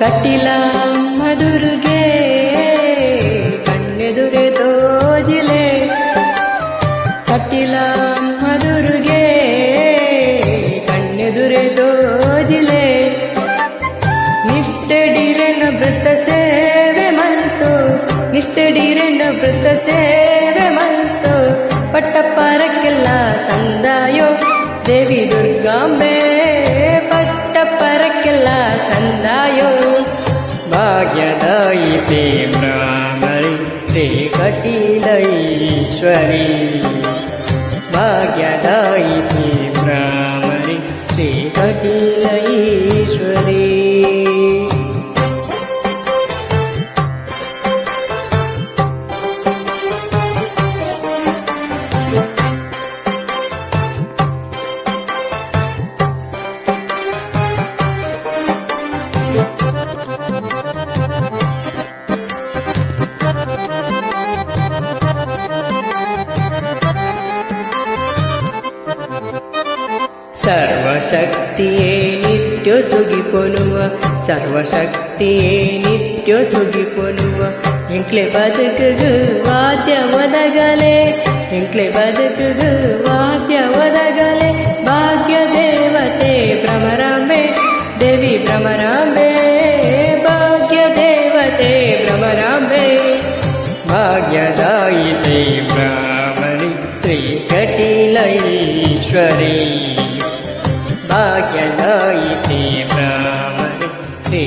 ಕಟ್ಟಿಲ ಮಧುರುಗೆ ಕಣ್ಣೆದುರೆ ತೋಜಿಲೆ ಕಟ್ಟಿಲ ಮಧುರುಗೆ ಕಣ್ಣೆದುರೆ ತೋಜಿಲೆ ನಿಷ್ಠೆಡಿರೆನ ವೃತ್ತ ಸೇವೆ ಮಲ್ತು ನಿಷ್ಠೆಡಿರೆನ ವೃತ್ತ ಸೇವೆ ಮಲ್ತು ಪಟ್ಟಪ್ಪರಕ್ಕೆಲ್ಲ ಸಂದಾಯೋ ದೇವಿ ದುರ್ಗಾಂಬೆ ಪಟ್ಟಪ್ಪರಕ್ಕೆಲ್ಲ ಸಂದಾಯೋ ಭಾಗ್ಯದಾಯಿತೆ ಬ್ರಾಹ್ಮಣಿ ಶ್ರೀ ಕಟೀಲೈಶ್ವರಿ ಭಾಗ್ಯದಾಯಿತೆ ಬ್ರಾಹ್ಮಣಿ ಶ್ರೀ ಕಟೀಲೈಶ್ವರಿ ಸರ್ವಶಕ್ತಿಯೇ ನಿತ್ಯ ಸುಗಿಪೊನುವ ಸರ್ವಶಕ್ತಿಯೇ ನಿತ್ಯ ಸುಗಿಪೊನುವ ಎಂಕ್ಲೆ ಬದುಕುಗು ವಾದ್ಯ ಒದಗಲೆ ಎಂಕ್ಲೆ ಬದುಕುಗು ವಾದ್ಯ ಒದಗಲೆ ಭಾಗ್ಯ ದೇವತೆ ಭ್ರಮರಾಂಬೆ ದೇವಿ ಭ್ರಮರಾಂಬೆ ಭಾಗ್ಯ ದೇವತೆ ಭ್ರಮರಾಂಬೆ ಭಾಗ್ಯದಾಯಿತೆ ಬ್ರಾಹ್ಮಣಿ ಶ್ರೀ ಕಟೀಲೈಶ್ವರಿ ಭಾಗ್ಯದಾಯಿತೆ ಬ್ರಾಹ್ಮಣಿ ಶ್ರೀ